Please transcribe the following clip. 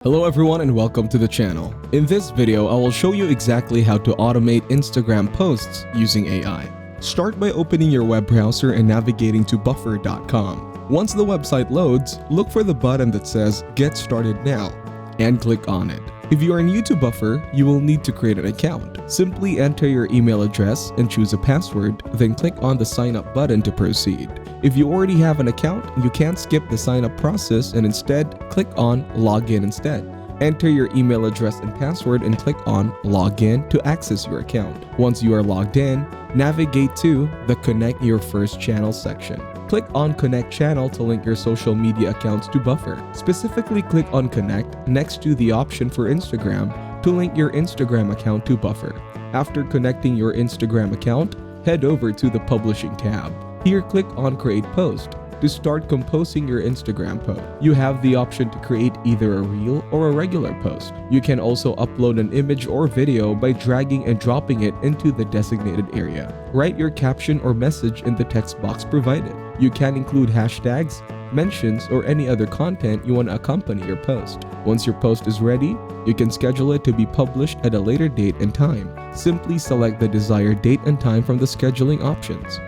Hello everyone and welcome to the channel. In this video, I will show you exactly how to automate Instagram posts using AI. Start by opening your web browser and navigating to buffer.com. Once the website loads, look for the button that says Get Started Now and click on it. If you are new to Buffer, you will need to create an account. Simply enter your email address and choose a password, then click on the sign up button to proceed. If you already have an account, you can't skip the sign up process and instead click on Login instead. Enter your email address and password and click on Login to access your account. Once you are logged in, navigate to the Connect Your First Channel section. Click on Connect Channel to link your social media accounts to Buffer. Specifically click on Connect next to the option for Instagram to link your Instagram account to Buffer. After connecting your Instagram account, head over to the Publishing tab. Here click on Create Post to start composing your Instagram post. You have the option to create either a reel or a regular post. You can also upload an image or video by dragging and dropping it into the designated area. Write your caption or message in the text box provided. You can include hashtags, mentions, or any other content you want to accompany your post. Once your post is ready, you can schedule it to be published at a later date and time. Simply select the desired date and time from the scheduling options.